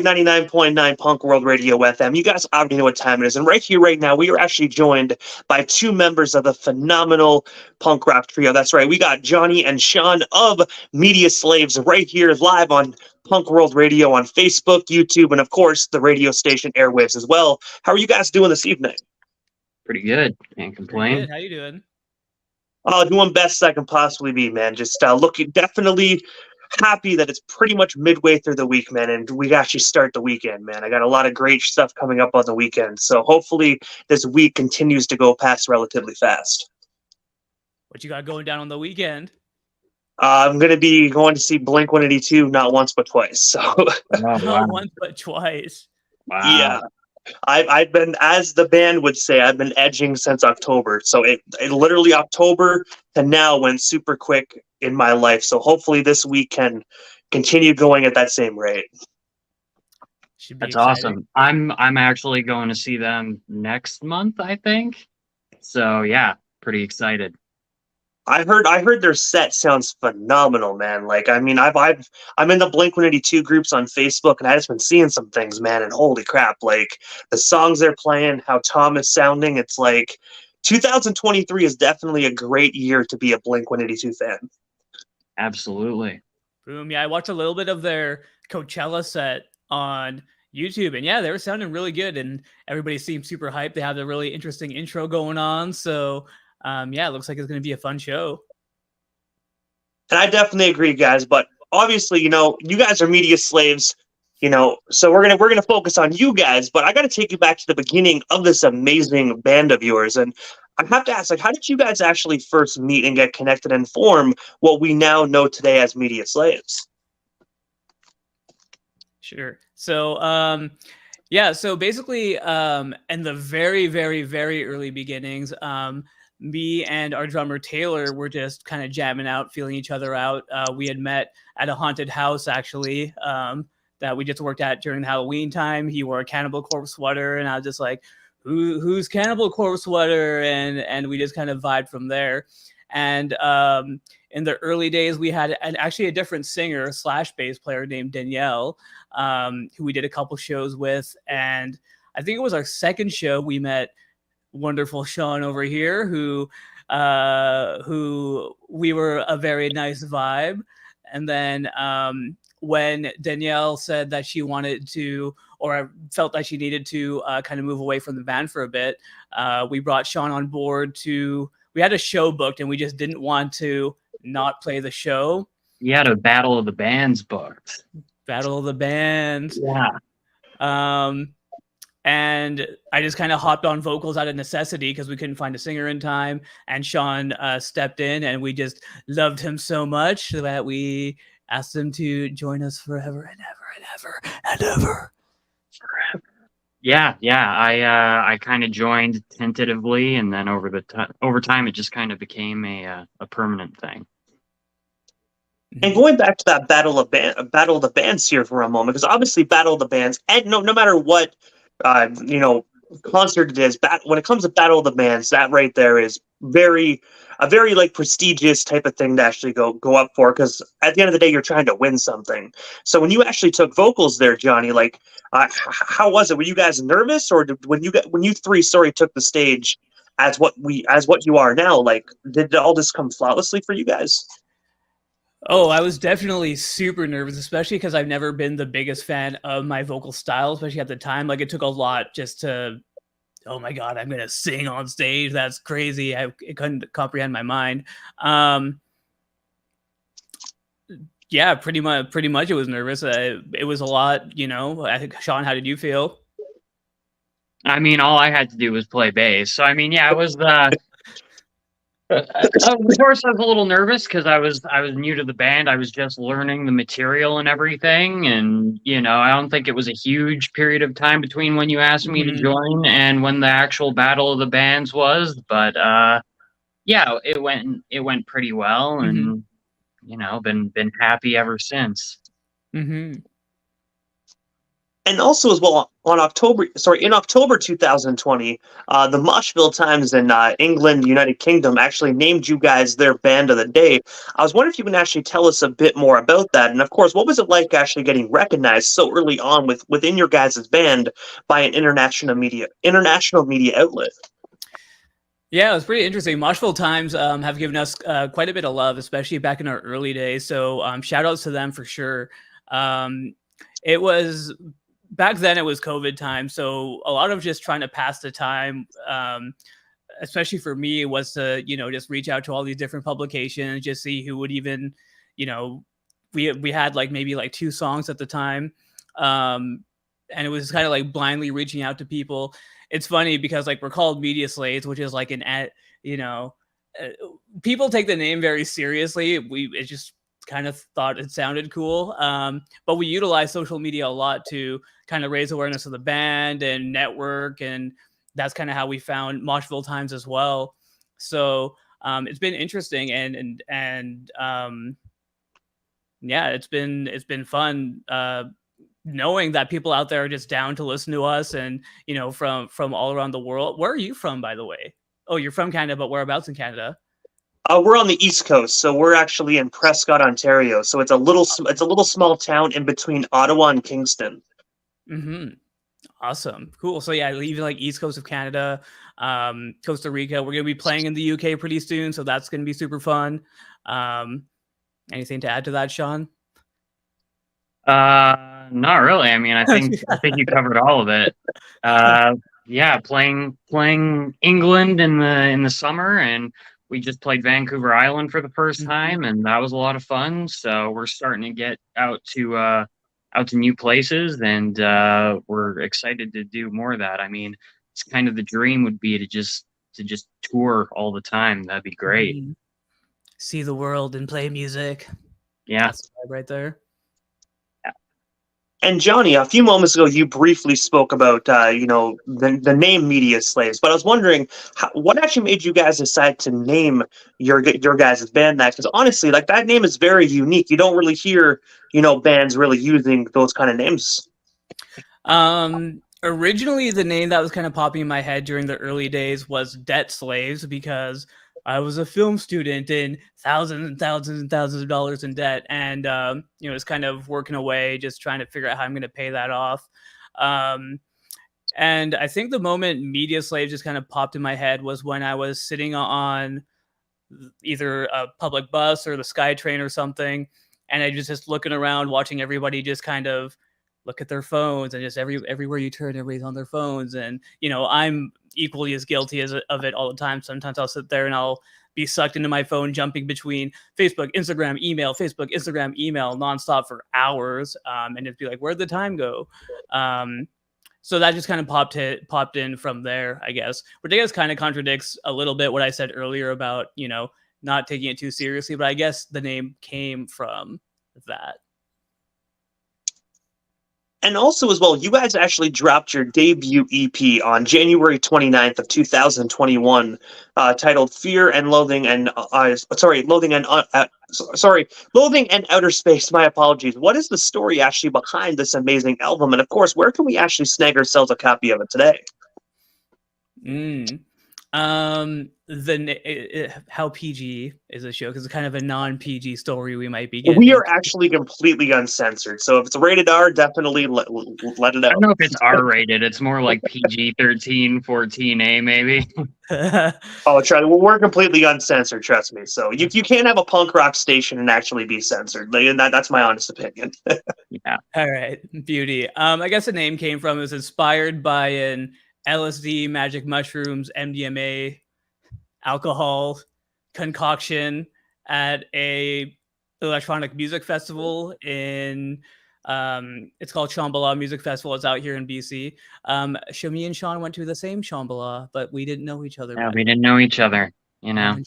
99.9 Punk World Radio FM. You guys already know what time it is. And right here, right now, we are actually joined by two members of the phenomenal punk rock trio. That's right. We got Johnny and Sean of Mediaslaves right here live on Punk World Radio on Facebook, YouTube, and of course, the radio station airwaves as well. How are you guys doing this evening? Pretty good. Can't complain. Pretty good. How you doing? Doing best I can possibly be, man. Just looking definitely happy that it's pretty much midway through the week, man, and we actually start the weekend, man. I got a lot of great stuff coming up on the weekend, so hopefully this week continues to go past relatively fast. What you got going down on the weekend? I'm going to be going to see Blink-182 not once but twice. So Not once but twice. Wow. Yeah. I've been, as the band would say, I've been edging since October. So it literally October to now went super quick in my life. So hopefully this week can continue going at that same rate. That's awesome. I'm actually going to see them next month, I think. So yeah, pretty excited. I heard their set sounds phenomenal, man. Like, I mean, I'm in the Blink-182 groups on Facebook, and I just been seeing some things, man. And holy crap, like the songs they're playing, how Tom is sounding. It's like 2023 is definitely a great year to be a Blink-182 fan. Absolutely. Boom. Yeah, I watched a little bit of their Coachella set on YouTube, and yeah, they were sounding really good, and everybody seemed super hyped. They have a really interesting intro going on, so. Yeah, it looks like it's going to be a fun show. And I definitely agree, guys. But obviously, you guys are Mediaslaves, so we're gonna focus on you guys. But I got to take you back to the beginning of this amazing band of yours, and I have to ask, like, how did you guys actually first meet and get connected and form what we now know today as Mediaslaves? Sure. So, yeah. So basically, in the very, very, very early beginnings, me and our drummer Taylor were just kind of jamming out, feeling each other out. We had met at a haunted house, actually, that we just worked at during Halloween time. He wore a Cannibal Corpse sweater, and I was just like, who's Cannibal Corpse sweater? And we just kind of vibed from there. And in the early days, we had actually a different singer / bass player named Danielle, who we did a couple shows with. And I think it was our second show we met wonderful Sean over here, who we were a very nice vibe. And then when Danielle said that she wanted to, or felt that she needed to kind of move away from the band for a bit, we brought Sean on board we had a show booked, and we just didn't want to not play the show. You had a Battle of the Bands booked. Battle of the Bands. Yeah. And I just kind of hopped on vocals out of necessity because we couldn't find a singer in time. And Sean stepped in, and we just loved him so much that we asked him to join us forever and ever and ever and ever. Forever. Yeah. I kind of joined tentatively, and then over time, it just kind of became a permanent thing. And going back to that Battle of the Bands here for a moment, because obviously Battle of the Bands, and no matter what concert it is, when it comes to Battle of the Bands, that right there is a very like prestigious type of thing to actually go up for, because at the end of the day you're trying to win something. So when you actually took vocals there, Johnny, like how was it? Were you guys nervous, or when you three took the stage as what you are now, like did all this come flawlessly for you guys? Oh, I was definitely super nervous, especially because I've never been the biggest fan of my vocal style, especially at the time. Like, it took a lot just to, oh my God, I'm going to sing on stage. That's crazy. I couldn't comprehend my mind. Yeah, pretty much it was nervous. It was a lot, I think, Sean, how did you feel? I mean, all I had to do was play bass. So, I mean, yeah, it was of course, I was a little nervous because I was new to the band. I was just learning the material and everything, and I don't think it was a huge period of time between when you asked me to join and when the actual Battle of the Bands was. But yeah, it went pretty well, and been happy ever since. Mm-hmm. And also as well in October 2020, the Moshville Times in England, United Kingdom, actually named you guys their band of the day. I was wondering if you can actually tell us a bit more about that. And of course, what was it like actually getting recognized so early on within your guys' band by an international media outlet? Yeah, it was pretty interesting. Moshville Times have given us quite a bit of love, especially back in our early days. So shout outs to them for sure. It was back then, it was COVID time. So a lot of just trying to pass the time, especially for me, was to, just reach out to all these different publications, just see who would even, we had like maybe like 2 songs at the time. And it was kind of like blindly reaching out to people. It's funny because like we're called Mediaslaves, which is like people take the name very seriously. It just kind of thought it sounded cool. But we utilize social media a lot to kind of raise awareness of the band and network. And that's kind of how we found Moshville Times as well. So it's been interesting and yeah, it's been fun. Knowing that people out there are just down to listen to us and, from all around the world. Where are you from, by the way? Oh, you're from Canada, but whereabouts in Canada? We're on the East Coast, so we're actually in Prescott, Ontario. So it's a little small town in between Ottawa and Kingston. Mm-hmm. Awesome. Cool. So yeah, even like East Coast of Canada, Costa Rica. We're going to be playing in the UK pretty soon, so that's going to be super fun. Anything to add to that, Sean? Not really. I mean, I think you covered all of it. Yeah, playing England in the summer, and we just played Vancouver Island for the first time, and that was a lot of fun. So we're starting to get out to new places, and we're excited to do more of that. I mean, it's kind of the dream would be to just tour all the time. That'd be great. See the world and play music. Yeah, that's the vibe right there. And Johnny, a few moments ago, you briefly spoke about, the name Mediaslaves. But I was wondering, what actually made you guys decide to name your guys' band that? Because honestly, like that name is very unique. You don't really hear, bands really using those kind of names. Originally, the name that was kind of popping in my head during the early days was Debt Slaves, because I was a film student in thousands and thousands and thousands of dollars in debt. And, it's kind of working away, just trying to figure out how I'm going to pay that off. And I think the moment Mediaslaves just kind of popped in my head was when I was sitting on either a public bus or the SkyTrain or something. And I was just looking around, watching everybody just kind of look at their phones, and just everywhere you turn, everybody's on their phones. And, I'm equally as guilty of it all the time. Sometimes I'll sit there and I'll be sucked into my phone, jumping between Facebook, Instagram, email, nonstop for hours. And just be like, where'd the time go? So that just kind of popped in from there, I guess. Which I guess kind of contradicts a little bit what I said earlier about, not taking it too seriously. But I guess the name came from that. And also as well, you guys actually dropped your debut EP on January 29th of 2021, titled Fear and Loathing and Loathing and Outer Space. My apologies. What is the story actually behind this amazing album? And of course, where can we actually snag ourselves a copy of it today? How PG is the show? Because it's kind of a non-PG story we might be getting. We are actually completely uncensored, so if it's rated R, definitely let it out. I don't know if it's R-rated. It's more like PG-13, 14A, maybe. We're completely uncensored, trust me. So you can't have a punk rock station and actually be censored. That's my honest opinion. Yeah. All right, beauty. I guess the name came from, it was inspired by an LSD, magic mushrooms, MDMA, alcohol concoction at a electronic music festival in it's called Shambhala Music Festival. It's out here in BC. Me and Sean went to the same Shambhala, but we didn't know each other. Yeah, we didn't know each other.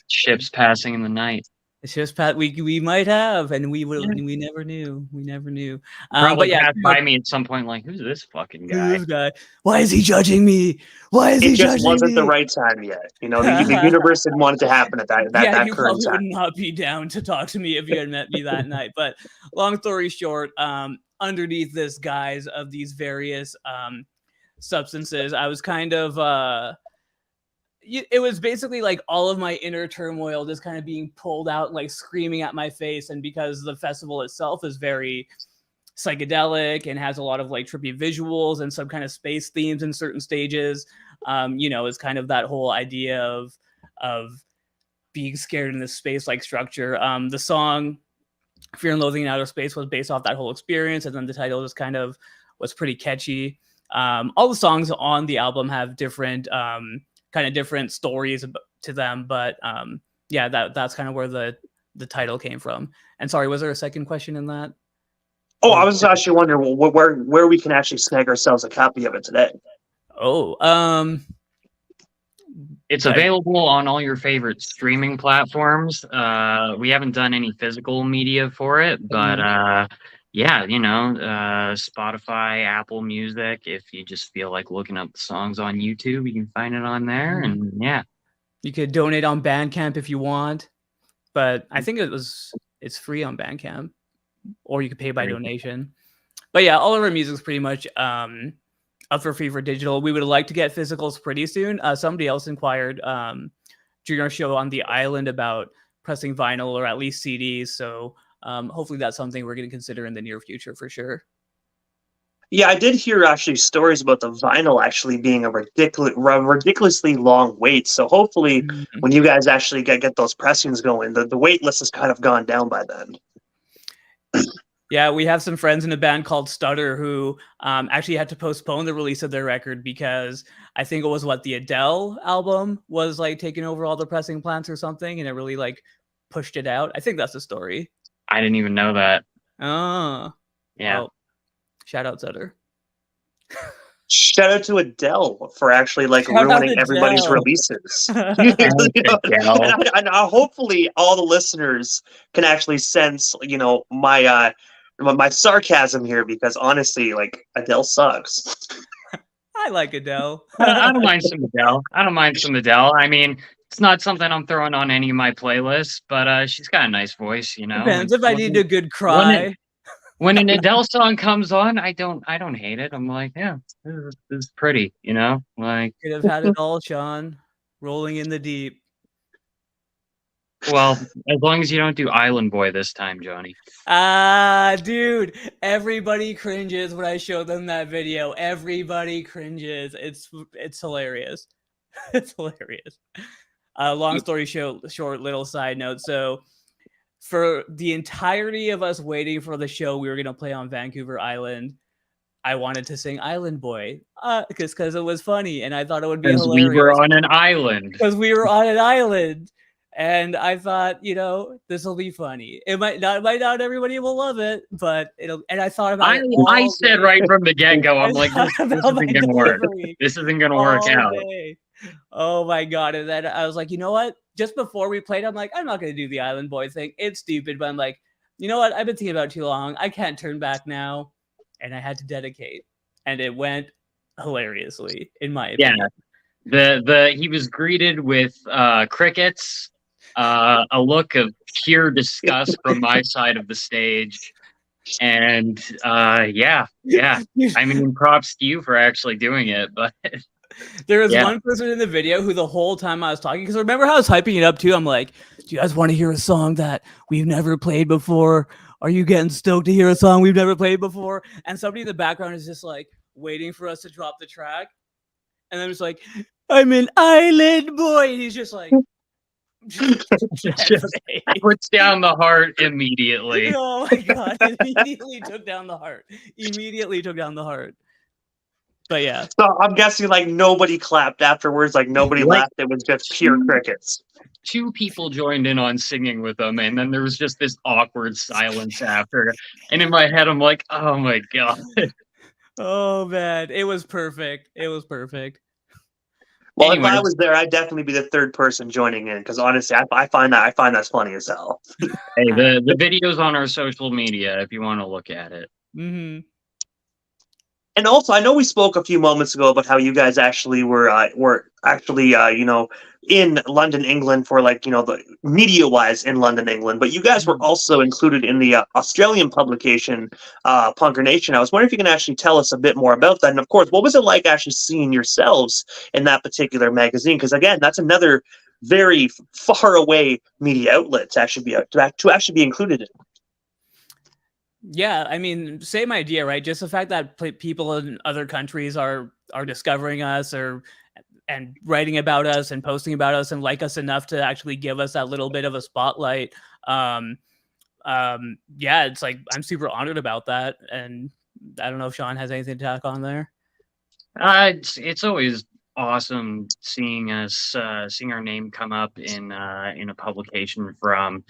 Ships passing in the night. It's just Pat. We might have, and we will. We never knew. We never knew. Probably But yeah, passed by me at some point, like, who's this fucking guy? this guy. Why is he judging me? Why is It he just judging wasn't the me? right time yet. The universe didn't want it to happen at that You current probably time. would not be down to talk to me if you had met me that night. But long story short, underneath this guise of these various substances, I was kind of it was basically like all of my inner turmoil just kind of being pulled out, like screaming at my face. And because the festival itself is very psychedelic and has a lot of like trippy visuals and some kind of space themes in certain stages, it's kind of that whole idea of being scared in this space-like structure. The song Fear and Loathing in Outer Space was based off that whole experience, and then the title just kind of was pretty catchy. All the songs on the album have different different stories to them, but that's kind of where the title came from. And sorry, was there a second question in that? Oh, I was actually wondering where we can actually snag ourselves a copy of it today. It's available on all your favorite streaming platforms. We haven't done any physical media for it, but Spotify, Apple Music. If you just feel like looking up the songs on YouTube, you can find it on there. And yeah, you could donate on Bandcamp if you want, but I think it's free on Bandcamp, or you could pay by donation. But yeah, all of our music is pretty much up for free for digital. We would like to get physicals pretty soon. Somebody else inquired during our show on the island about pressing vinyl or at least CDs. So hopefully that's something we're going to consider in the near future for sure. Yeah, I did hear actually stories about the vinyl actually being a ridiculously long wait. So hopefully when you guys actually get those pressings going, the wait list has kind of gone down by then. Yeah, we have some friends in a band called Stutter who actually had to postpone the release of their record because I think it was the Adele album was like taking over all the pressing plants or something, and it really like pushed it out. I think that's the story. I didn't even know that. Oh, yeah. Well, shout out Stutter. Shout out to Adele for actually ruining everybody's releases. And hopefully all the listeners can actually sense, my sarcasm here, because honestly, Adele sucks. I like Adele. I don't mind some Adele. I mean, it's not something I'm throwing on any of my playlists, but she's got a nice voice, Depends if I need a good cry. When an Adele song comes on, I don't hate it. I'm like, yeah, this is pretty, like could have had it all, Sean. Rolling in the deep. Well, as long as you don't do Island Boy this time, Johnny. Dude, everybody cringes when I show them that video. Everybody cringes. It's hilarious. It's hilarious. Long story short, little side note. So for the entirety of us waiting for the show we were going to play on Vancouver Island, I wanted to sing Island Boy because it was funny, and I thought it would be hilarious. We were on an island. Because we were on an island. And I thought, this will be funny. It might not everybody will love it, but it'll. And I thought about it. I said right from the get-go, I'm like, this isn't going to work. This isn't going to work out. Oh my God. And then I was like, you know what? Just before we played, I'm like, I'm not going to do the Island Boy thing. It's stupid. But I'm like, you know what? I've been thinking about it too long. I can't turn back now. And I had to dedicate. And it went hilariously, in my opinion. Yeah. He was greeted with crickets, a look of pure disgust from my side of the stage. And I mean, props to you for actually doing it. But there was one person in the video who the whole time I was talking, because remember how I was hyping it up too? I'm like, do you guys want to hear a song that we've never played before? Are you getting stoked to hear a song we've never played before? And somebody in the background is just like waiting for us to drop the track. And then it's like, I'm an island boy. And he's just like, puts down the heart immediately. Oh my God. Immediately took down the heart. But yeah. So I'm guessing nobody clapped afterwards, nobody laughed. It was just pure crickets. 2 people joined in on singing with them, and then there was just this awkward silence after. And in my head, I'm like, oh my God. Oh man, it was perfect. Well, if I Anyways, was there, I'd definitely be the third person joining in because honestly, I find that's funny as hell. hey, the video's on our social media if you want to look at it. Mm-hmm. And also, I know we spoke a few moments ago about how you guys actually were actually in London, England for like the media wise in London, England, but you guys were also included in the Australian publication Punker Nation. I was wondering if you can actually tell us a bit more about that, and of course, what was it like actually seeing yourselves in that particular magazine? Because again, that's another very far away media outlet to actually be included in. Yeah, I mean, same idea, right? Just the fact that people in other countries are discovering us or and writing about us and posting about us and like us enough to actually give us that little bit of a spotlight. Um, yeah, it's like I'm super honored about that, and I don't know if Sean has anything to tack on there. It's always awesome seeing us seeing our name come up in a publication from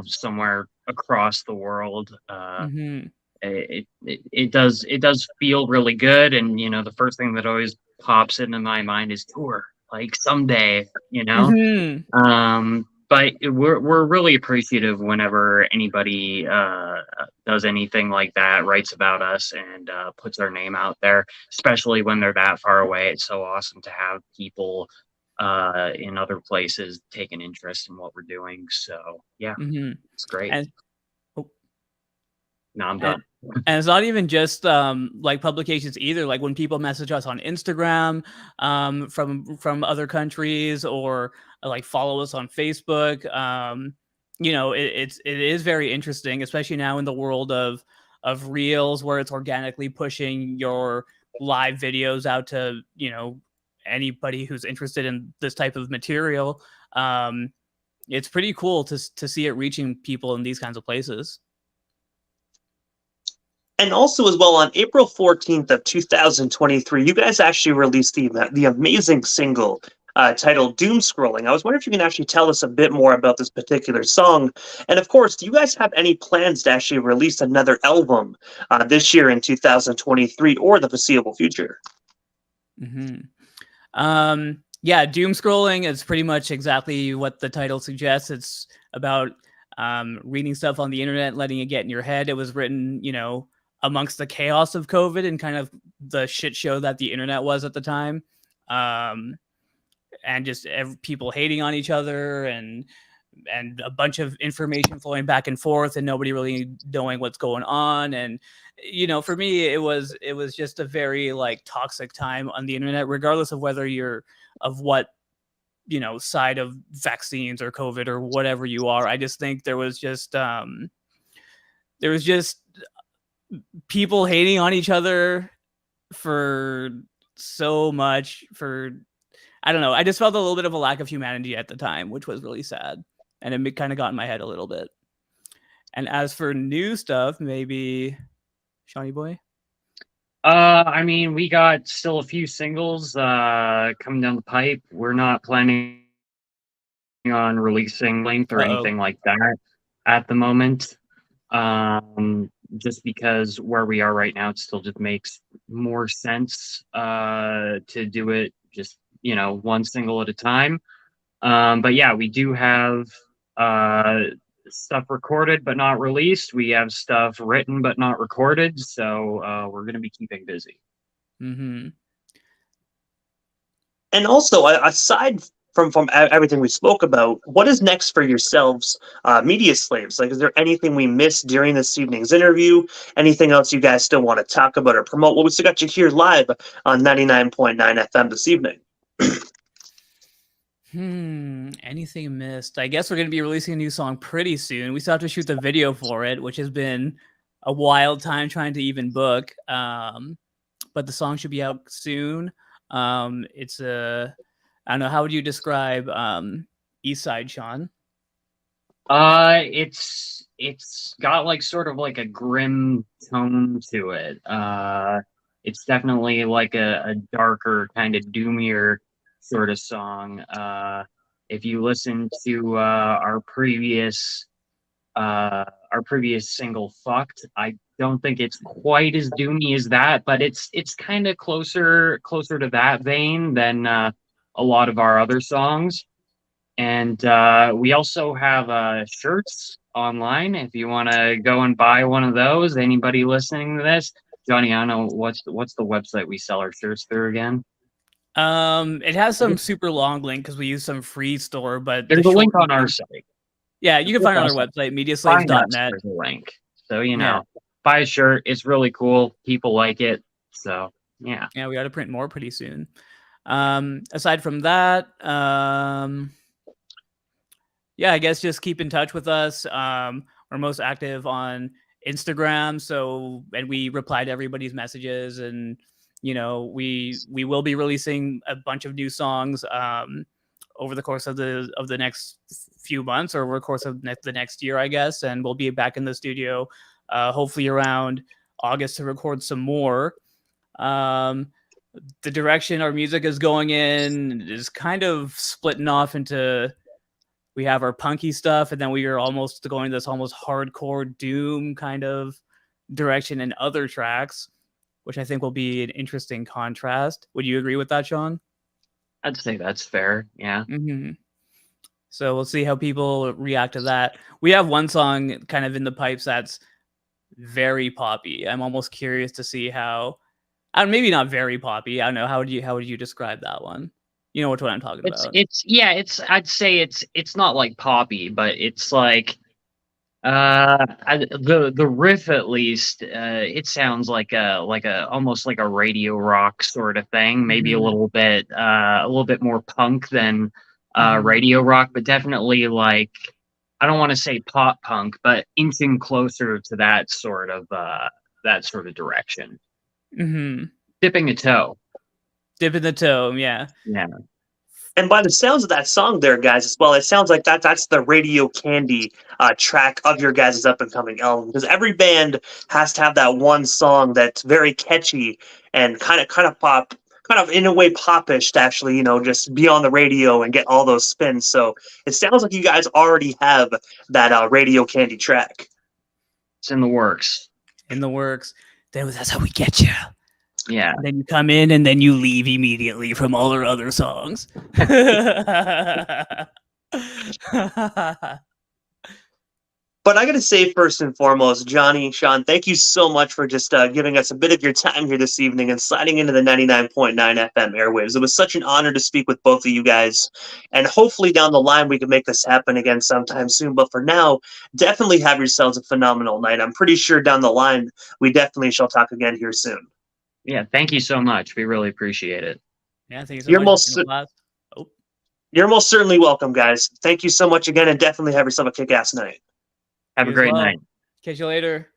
somewhere across the world. Mm-hmm. It does feel really good, and the first thing that always pops into my mind is tour, like someday. Mm-hmm. But we're really appreciative whenever anybody does anything like that, writes about us, and puts our name out there, especially when they're that far away. It's so awesome to have people in other places take an interest in what we're doing. So yeah, Mm-hmm. it's great. And No, I'm done. And it's not even just like publications either. Like when people message us on Instagram from other countries, or like follow us on Facebook, it is very interesting, especially now in the world of Reels, where it's organically pushing your live videos out to anybody who's interested in this type of material. It's pretty cool to see it reaching people in these kinds of places. And also, as well, on April 14th of 2023, you guys actually released the amazing single titled Doom Scrolling. I was wondering if you can actually tell us a bit more about this particular song. And of course, do you guys have any plans to actually release another album this year in 2023 or the foreseeable future? Mm-hmm. Yeah, doom scrolling is pretty much exactly what the title suggests. It's about reading stuff on the internet, letting it get in your head. It was written, amongst the chaos of COVID and kind of the shit show that the internet was at the time. And just people hating on each other and a bunch of information flowing back and forth and nobody really knowing what's going on. And for me, it was just a very like toxic time on the internet, regardless of whether you're of what side of vaccines or COVID or whatever you are. I just think there was just people hating on each other for so much. I don't know, I just felt a little bit of a lack of humanity at the time, which was really sad, and it kind of got in my head a little bit. And as for new stuff, maybe Shawnee Boy. I mean, we got still a few singles coming down the pipe. We're not planning on releasing length or anything like that at the moment. Just because where we are right now, it still just makes more sense to do it just one single at a time. But yeah, we do have stuff recorded but not released. We have stuff written but not recorded. So we're going to be keeping busy. Mm-hmm. And also, aside from everything we spoke about, what is next for yourselves, Mediaslaves? Like, is there anything we missed during this evening's interview? Anything else you guys still want to talk about or promote? Well, we still got you here live on 99.9 FM this evening. Anything missed? I guess we're going to be releasing a new song pretty soon. We still have to shoot the video for it, which has been a wild time trying to even book. But the song should be out soon. It's I don't know, how would you describe East Side, Sean? It's got like sort of like a grim tone to it. It's definitely like a darker, kind of doomier sort of song. If you listen to our previous single "Fucked," I don't think it's quite as doomy as that, but it's kind of closer to that vein than a lot of our other songs. And we also have shirts online if you want to go and buy one of those. Anybody listening to this, Johnny, I don't know what's the website we sell our shirts through again. It has some super long link because we use some free store, but There's a link on our site. Yeah, you can find it on our website, mediaslaves.net. There's a link. So, buy a shirt. It's really cool. People like it. So, yeah. Yeah, we got to print more pretty soon. Aside from that, yeah, I guess just keep in touch with us. We're most active on Instagram, and we reply to everybody's messages, and we will be releasing a bunch of new songs over the course of the next few months, or over the course of the next year, I guess. And we'll be back in the studio hopefully around August to record some more. The direction our music is going in is kind of splitting off into, we have our punky stuff, and then we are almost going this almost hardcore doom kind of direction in other tracks, which I think will be an interesting contrast. Would you agree with that, Sean? I'd say that's fair. Yeah. Mm-hmm. So we'll see how people react to that. We have one song kind of in the pipes that's very poppy. I'm almost curious to see how. Maybe not very poppy. I don't know. How would you describe that one? You know what I'm talking about. I'd say it's not like poppy, but it's like the riff, at least, it sounds like a almost like a radio rock sort of thing. Maybe a little bit more punk than radio rock, but definitely like, I don't want to say pop punk, but inching closer to that sort of direction. Mm-hmm. Dipping the toe, yeah. And by the sounds of that song there, guys, as well, it sounds like that's the Radio Candy track of your guys' up-and-coming album. Because every band has to have that one song that's very catchy and kind of pop, kind of in a way popish to actually, just be on the radio and get all those spins. So it sounds like you guys already have that Radio Candy track. It's in the works. Then that's how we get you. Yeah. And then you come in and then you leave immediately from all our other songs. But I got to say, first and foremost, Johnny, Sean, thank you so much for just giving us a bit of your time here this evening and sliding into the 99.9 FM airwaves. It was such an honor to speak with both of you guys. And hopefully down the line, we can make this happen again sometime soon. But for now, definitely have yourselves a phenomenal night. I'm pretty sure down the line, we definitely shall talk again here soon. Yeah, thank you so much. We really appreciate it. Yeah, thank you so much. You're most certainly welcome, guys. Thank you so much again, and definitely have yourself a kick-ass night. Have a great night. Catch you later.